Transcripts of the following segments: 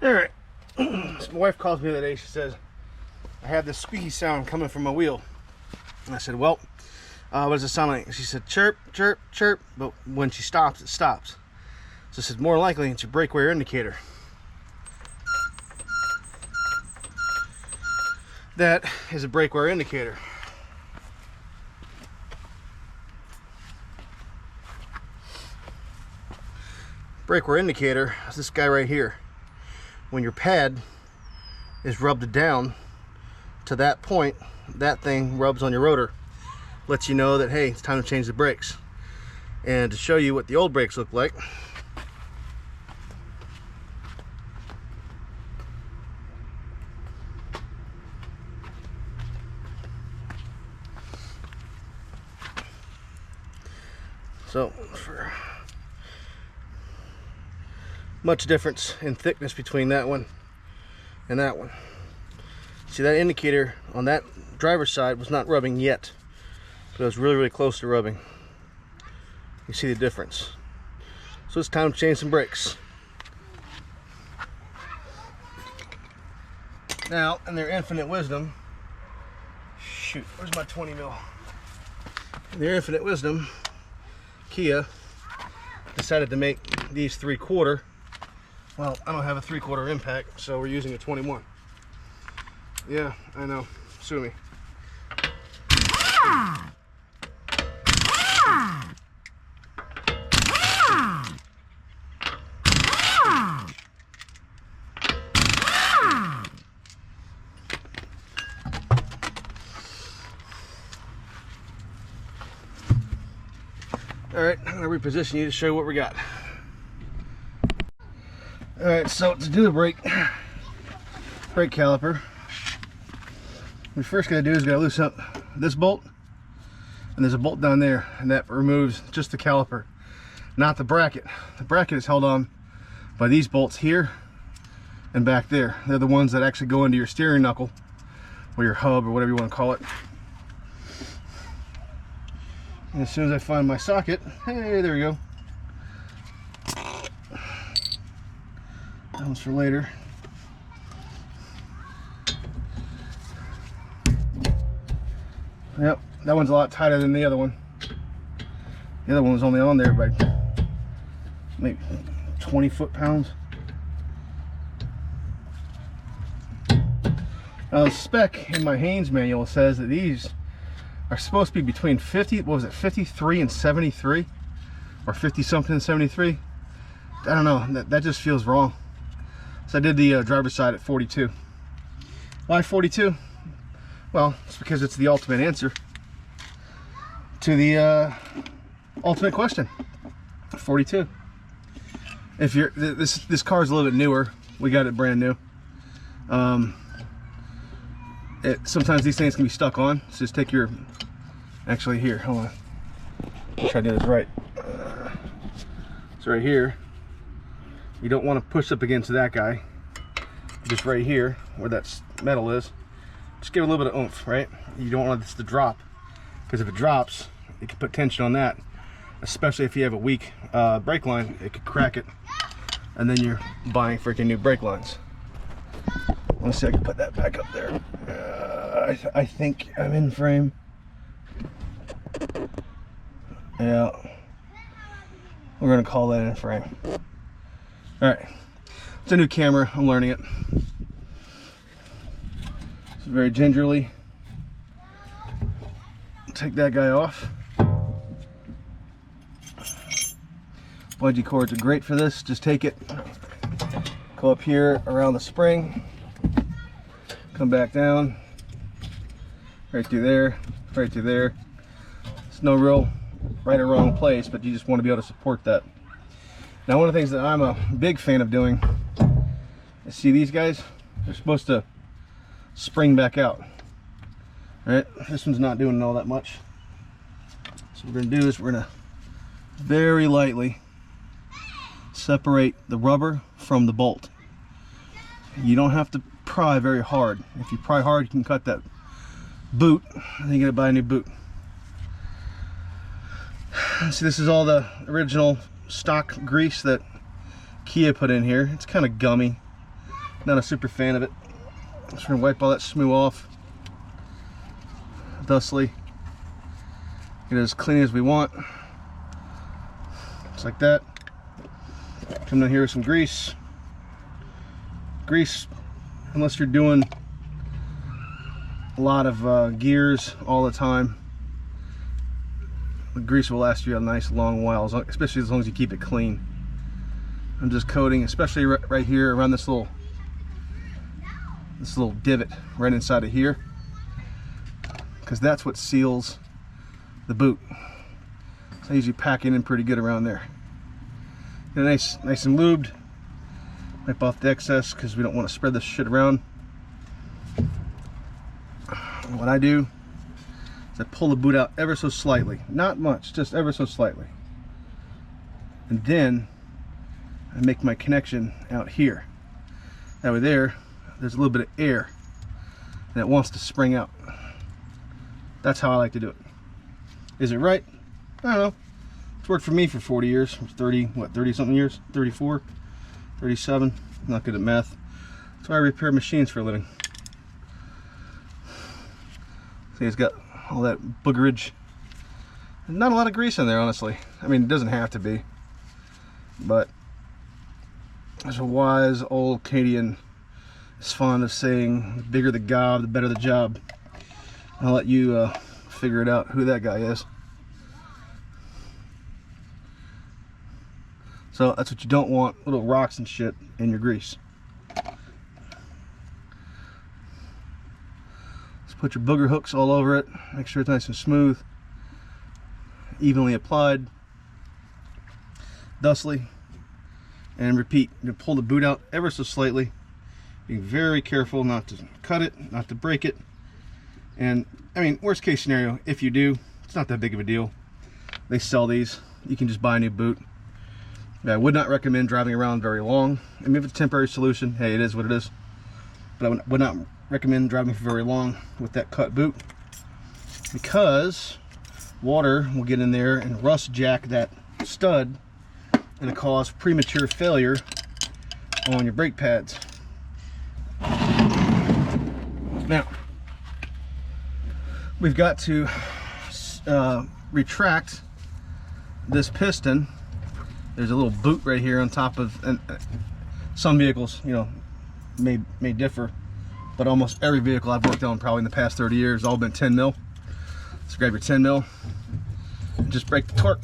All right. So my wife calls me the other day. She says, I have this squeaky sound coming from my wheel. And I said, well, what does it sound like? She said, chirp, chirp, chirp. But when she stops, it stops. So I said, more likely it's your brake wear indicator. That is a brake wear indicator. Brake wear indicator is this guy right here. When your pad is rubbed down to that point, that thing rubs on your rotor, lets you know that, hey, it's time to change the brakes. And to show you what the old brakes look like, so for much difference in thickness between that one and that one. See, that indicator on that driver's side was not rubbing yet, but it was really, really close to rubbing. You see the difference. So it's time to change some brakes. Now, in their infinite wisdom, shoot, where's my 20 mil? In their infinite wisdom, Kia decided to make these 3/4. Well, I don't have a 3/4 impact, so we're using a 21. Yeah, I know. Sue me. All right, I'm gonna reposition you to show you what we got. All right, so to do the brake caliper, what we first gotta do is gotta loosen up this bolt, and there's a bolt down there, and that removes just the caliper, not the bracket. The bracket is held on by these bolts here and back there. They're the ones that actually go into your steering knuckle, or your hub, or whatever you want to call it. And as soon as I find my socket, hey, there we go. That one's for later. Yep, that one's a lot tighter than the other one. The other one was only on there by maybe 20 foot-pounds. Now the spec in my Haynes manual says that these are supposed to be between 50, what was it, 53 and 73? Or 50 something and 73? I don't know, that just feels wrong. So I did the driver's side at 42. Why 42? Well, it's because it's the ultimate answer to the ultimate question. 42. If you're this car is a little bit newer, we got it brand new. Sometimes these things can be stuck on, so just take your, actually here, hold on, I'll try to do this right. So right here, you don't want to push up against that guy, just right here where that metal is. Just give it a little bit of oomph, right? You don't want this to drop, because if it drops, it can put tension on that, especially if you have a weak brake line. It could crack it, and then you're buying freaking new brake lines. Let's see if I can put that back up there. I think I'm in frame. Yeah, we're gonna call that in frame. All right, it's a new camera, I'm learning it. So very gingerly take that guy off. Bungee cords are great for this. Just take it, go up here around the spring, come back down, right through there, right through there. It's no real right or wrong place, but you just want to be able to support that. Now, one of the things that I'm a big fan of doing is, see these guys? They're supposed to spring back out. All right, this one's not doing all that much. So what we're gonna do is we're gonna very lightly separate the rubber from the bolt. You don't have to pry very hard. If you pry hard, you can cut that boot, and you gotta buy a new boot. See, this is all the original stock grease that Kia put in here. It's kind of gummy. Not a super fan of it. Just gonna wipe all that smooth off. Thusly. Get it as clean as we want. Just like that. Come down here with some grease. Grease, unless you're doing a lot of gears all the time, the grease will last you a nice long while, especially as long as you keep it clean. I'm just coating, especially right here around this little divot right inside of here, because that's what seals the boot. So I usually pack it in pretty good around there. Get it nice and lubed. Wipe off the excess because we don't want to spread this shit around. And what I do is I pull the boot out ever so slightly, not much, just ever so slightly, and then I make my connection out here. That way there's a little bit of air and it wants to spring out. That's how I like to do it. Is it right? I don't know. It's worked for me for 40 years, 30 something years, 34, 37, not good at math. That's why I repair machines for a living. See, it's got all that boogerage. Not a lot of grease in there, honestly. I mean, it doesn't have to be, but as a wise old Canadian is fond of saying, the bigger the gob, the better the job. I'll let you figure it out who that guy is. So that's what you don't want, little rocks and shit in your grease. Just put your booger hooks all over it. Make sure it's nice and smooth, evenly applied, thusly, and repeat. You're gonna pull the boot out ever so slightly, being very careful not to cut it, not to break it. And I mean, worst case scenario, if you do, it's not that big of a deal. They sell these. You can just buy a new boot. I would not recommend driving around very long. I mean, if it's a temporary solution, hey, it is what it is. But I would not recommend driving for very long with that cut boot, because water will get in there and rust jack that stud and cause premature failure on your brake pads. Now, we've got to retract this piston. There's a little boot right here on top of, and some vehicles, you know, may differ, but almost every vehicle I've worked on probably in the past 30 years all been 10 mil. So grab your 10 mil and just break the torque.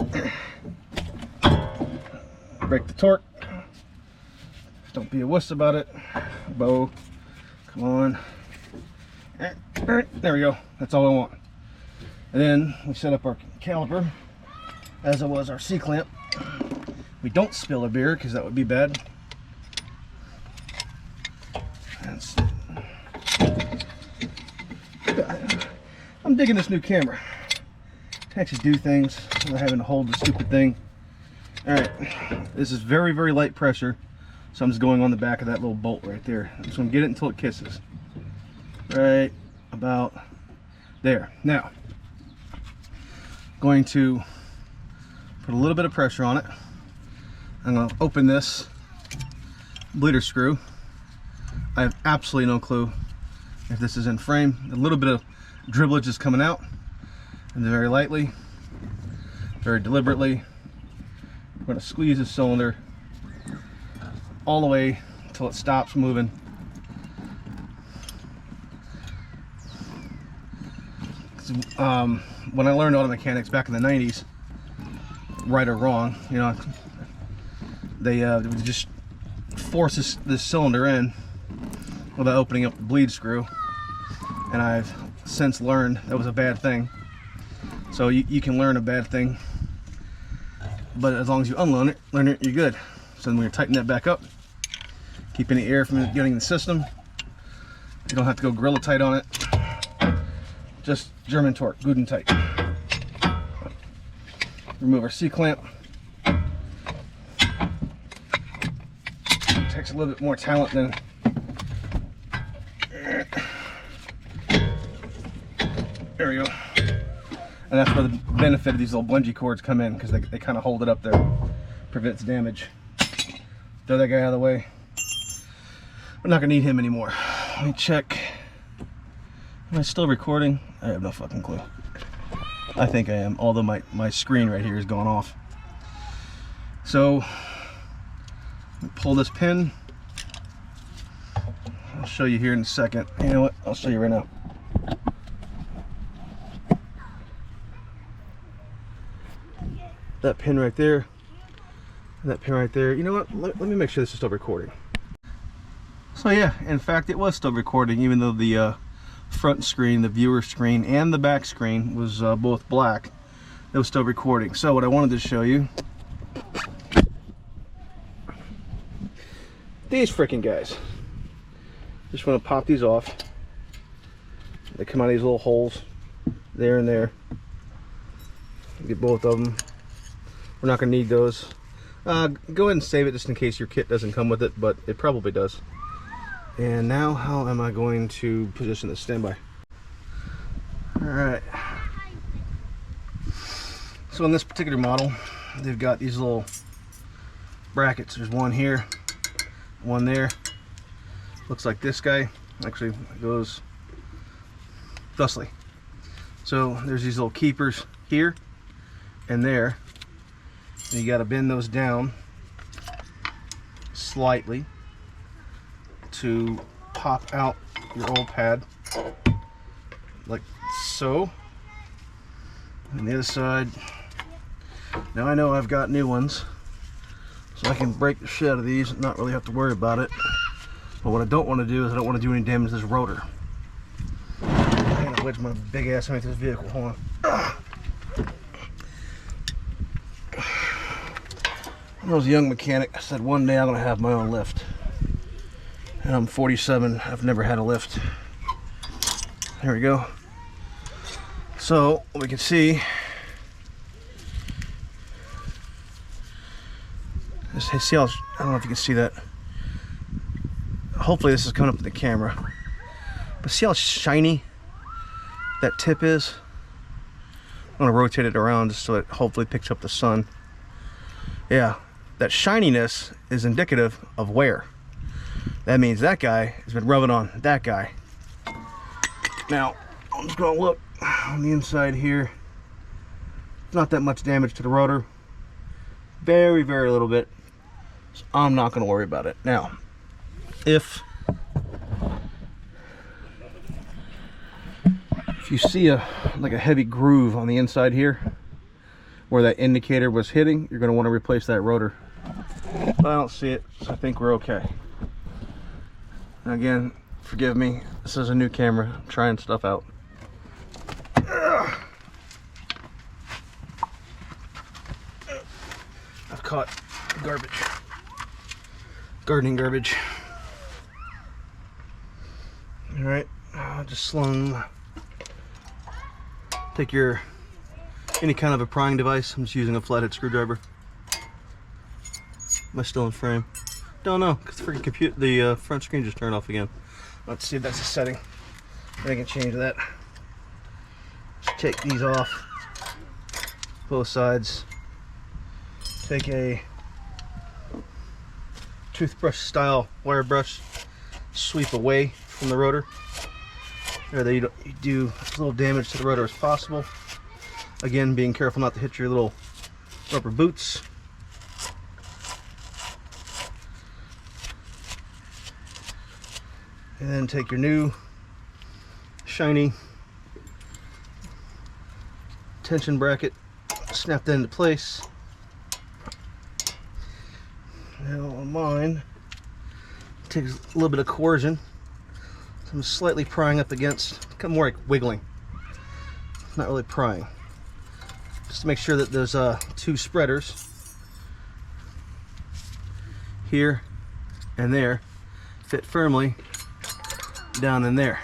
Break the torque. Don't be a wuss about it. Bow, come on. There we go. That's all I want. And then we set up our caliper, as it was our C-clamp. We don't spill a beer because that would be bad. I'm digging this new camera. To actually do things without having to hold the stupid thing. Alright, this is very, very light pressure. So I'm just going on the back of that little bolt right there. I'm just going to get it until it kisses. Right about there. Now, going to put a little bit of pressure on it. I'm going to open this bleeder screw. I have absolutely no clue if this is in frame. A little bit of dribblage is coming out, and very lightly, very deliberately, we're going to squeeze the cylinder all the way until it stops moving. When I learned auto mechanics back in the 90s, right or wrong, you know, they would just force this cylinder in without opening up the bleed screw, and I've since learned that was a bad thing. So you can learn a bad thing, but as long as you learn it, you're good. So then when you tighten that back up, keep any air from getting in the system. You don't have to go Gorilla tight on it. Just German torque, good and tight. Remove our C-clamp. Takes a little bit more talent than. There we go. And that's where the benefit of these little bungee cords come in, because they kind of hold it up there, prevents damage. Throw that guy out of the way. We're not gonna need him anymore. Let me check. Am I still recording? I have no fucking clue. I think I am, although my screen right here is going off. So, pull this pin. I'll show you here in a second. You know what? I'll show you right now. That pin right there, and that pin right there. You know what? Let me make sure this is still recording. So yeah, in fact, it was still recording, even though the front screen, the viewer screen, and the back screen was both black. It was still recording. So what I wanted to show you, these freaking guys. Just want to pop these off. They come out of these little holes, there and there. Get both of them. We're not going to need those. Go ahead and save it just in case your kit doesn't come with it, but it probably does. And now, how am I going to position the standby? Alright. So in this particular model, they've got these little brackets. There's one here, one there. Looks like this guy. Actually, it goes thusly. So there's these little keepers here and there. And you got to bend those down slightly to pop out your old pad, like so. And the other side, now I know I've got new ones, so I can break the shit out of these and not really have to worry about it. But what I don't want to do is I don't want to do any damage to this rotor. I'm gonna wedge my big ass underneath this vehicle. Hold on. When I was a young mechanic, I said one day I'm gonna have my own lift. And I'm 47, I've never had a lift. There we go. So, what we can see, see how, I don't know if you can see that. Hopefully this is coming up in the camera. But see how shiny that tip is? I'm gonna rotate it around just so it hopefully picks up the sun. Yeah, that shininess is indicative of wear. That means that guy has been rubbing on that guy. Now, I'm just gonna look on the inside here. Not that much damage to the rotor. Very, very little bit. So I'm not gonna worry about it. Now, if you see like a heavy groove on the inside here, where that indicator was hitting, you're gonna wanna replace that rotor. But I don't see it, so I think we're okay. And again, forgive me, this is a new camera. I'm trying stuff out. I've caught garbage. Gardening garbage. Alright, just slung. Take your, any kind of a prying device. I'm just using a flathead screwdriver. Am I still in frame? Don't know, because the freaking the front screen just turned off again. Let's see if that's a setting. I can change that. Just take these off, both sides. Take a toothbrush style wire brush, sweep away from the rotor. There, you do as little damage to the rotor as possible. Again, being careful not to hit your little rubber boots. And then take your new shiny tension bracket, snap that into place. Now on mine, it takes a little bit of coercion. So I'm slightly prying up against, kind of more like wiggling. Not really prying. Just to make sure that there's two spreaders here and there fit firmly down in there.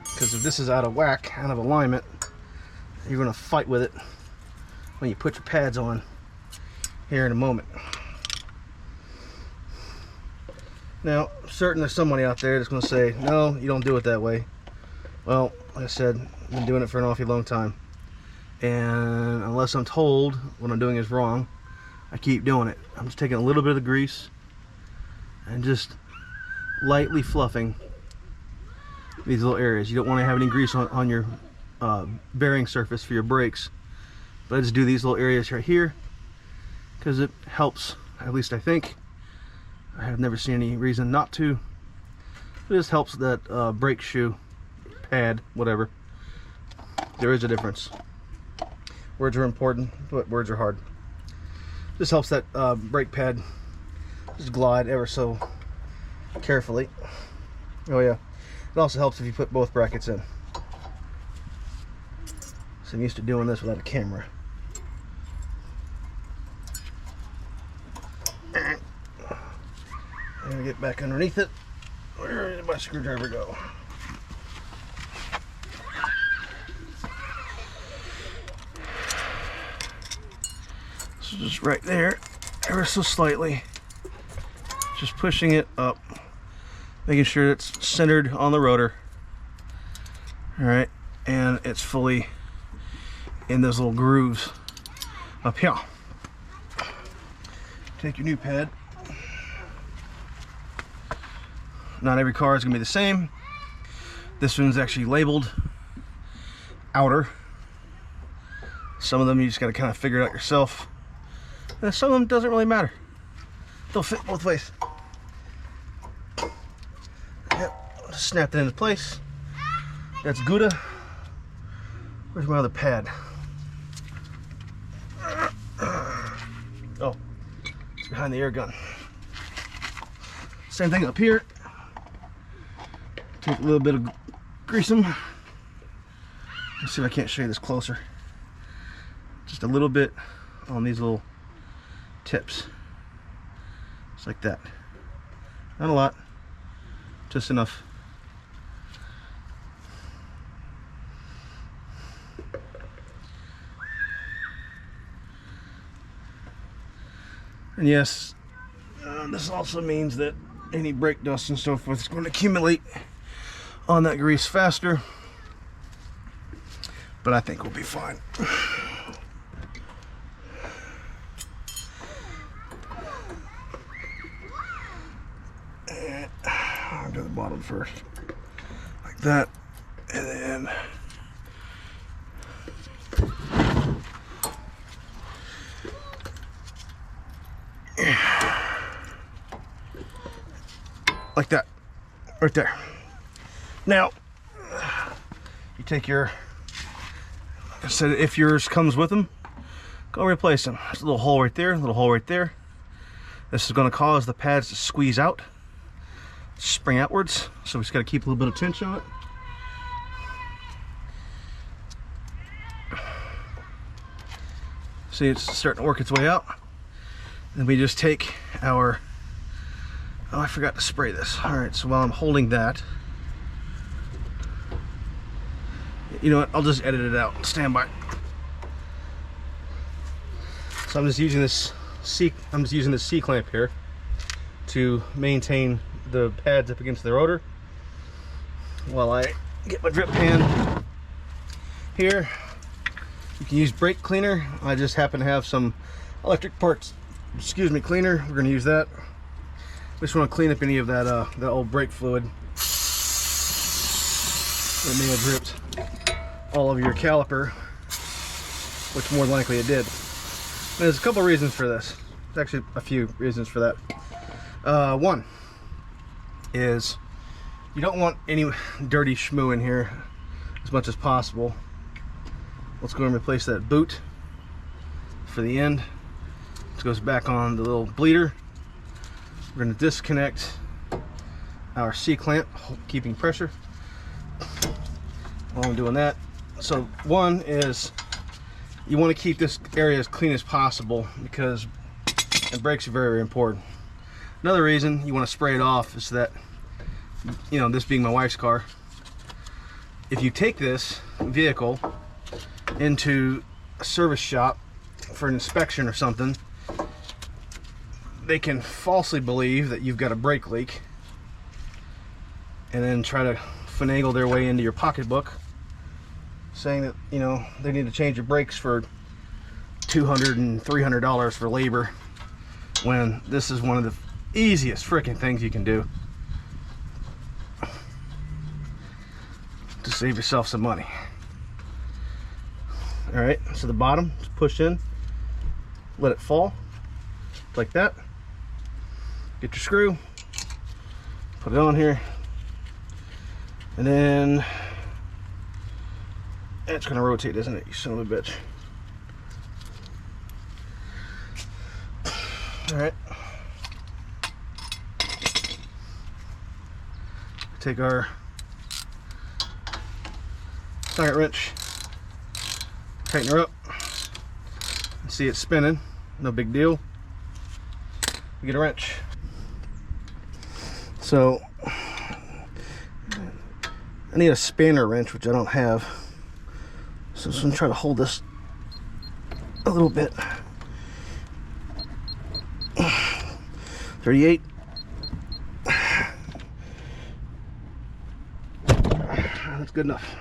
Because if this is out of whack, out of alignment, you're going to fight with it when you put your pads on here in a moment. Now, I'm certain there's somebody out there that's going to say, no, you don't do it that way. Well, like I said, I've been doing it for an awfully long time. And unless I'm told what I'm doing is wrong, I keep doing it. I'm just taking a little bit of grease and just lightly fluffing these little areas. You don't want to have any grease on your bearing surface for your brakes, but I just do these little areas right here because it helps, at least I think. I have never seen any reason not to. It just helps that brake shoe pad, whatever. There is a difference. Words are important, but words are hard. This helps that brake pad just glide ever so carefully. Oh yeah, it also helps if you put both brackets in. So I'm used to doing this without a camera. And get back underneath it. Where did my screwdriver go? So just right there, ever so slightly, just pushing it up, making sure it's centered on the rotor. All right, and it's fully in those little grooves up here. Take your new pad. Not every car is going to be the same. This one's actually labeled outer. Some of them you just got to kind of figure it out yourself. And some of them doesn't really matter. They'll fit both ways. Yep, just snap that into place. That's Gouda. Where's my other pad? Oh, it's behind the air gun. Same thing up here. Take a little bit of grease them. Let's see if I can't show you this closer. Just a little bit on these little tips. Just like that. Not a lot, just enough. And yes, this also means that any brake dust and so forth is going to accumulate on that grease faster, but I think we'll be fine. And I'll do the bottom first, like that, and then like that, right there. Now, you take your, like I said, if yours comes with them, go replace them. There's a little hole right there, a little hole right there. This is going to cause the pads to squeeze out, spring outwards, so we just got to keep a little bit of tension on it. See, it's starting to work its way out. Then we just take our, oh, I forgot to spray this. All right, so while I'm holding that, you know what, I'll just edit it out. Stand by. So I'm just using this C-clamp here to maintain the pads up against the rotor while I get my drip pan here. You can use brake cleaner. I just happen to have some electric parts, excuse me, cleaner. We're gonna use that. We just want to clean up any of that that old brake fluid that may have dripped all over your caliper, which more than likely it did. And there's a couple of reasons for this. There's actually a few reasons for that. One is you don't want any dirty schmoo in here as much as possible. Let's go and replace that boot for the end. This goes back on the little bleeder. We're going to disconnect our C-clamp, keeping pressure while I'm doing that. So one is you want to keep this area as clean as possible because the brakes are very, very important. Another reason you want to spray it off is that, you know, this being my wife's car, if you take this vehicle into a service shop for an inspection or something, they can falsely believe that you've got a brake leak and then try to finagle their way into your pocketbook saying that, you know, they need to change your brakes for $200 and $300 for labor, when this is one of the easiest freaking things you can do. save yourself some money. All right, so the bottom is pushed in, let it fall like that. Get your screw, put it on here, and then it's gonna rotate, isn't it, you son of a bitch? All right, take our socket wrench, tighten her up, and see it spinning, no big deal. We get a wrench. So I need a spanner wrench, which I don't have. So I'm gonna try to hold this a little bit. 38. That's good enough.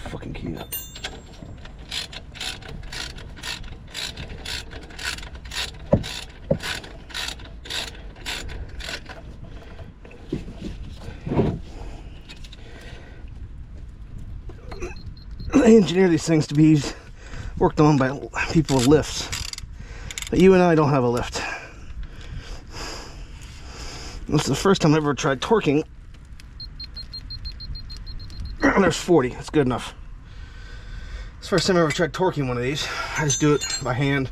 Fucking key up. They engineer these things to be worked on by people with lifts, but you and I don't have a lift. This is the first time I ever tried torquing. There's 40, that's good enough. It's the first time I ever tried torquing one of these. I just do it by hand.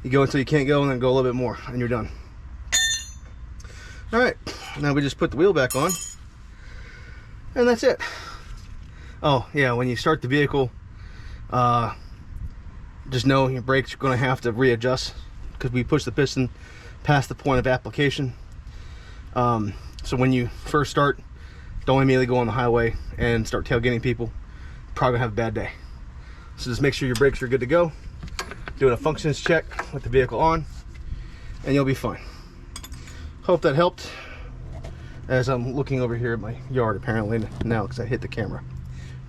You go until you can't go, and then go a little bit more, and you're done. All right, now we just put the wheel back on, and that's it. Oh yeah, when you start the vehicle, just know your brakes are going to have to readjust because we push the piston past the point of application. So when you first start, don't immediately go on the highway and start tailgating people. You're probably gonna have a bad day. So just make sure your brakes are good to go. Doing a functions check with the vehicle on, and you'll be fine. Hope that helped. As I'm looking over here at my yard apparently now because I hit the camera.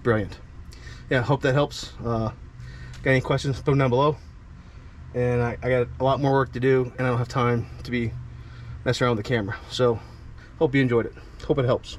Brilliant. Yeah, hope that helps. Got any questions, put them down below. And I got a lot more work to do, and I don't have time to be messing around with the camera. So hope you enjoyed it. Hope it helps.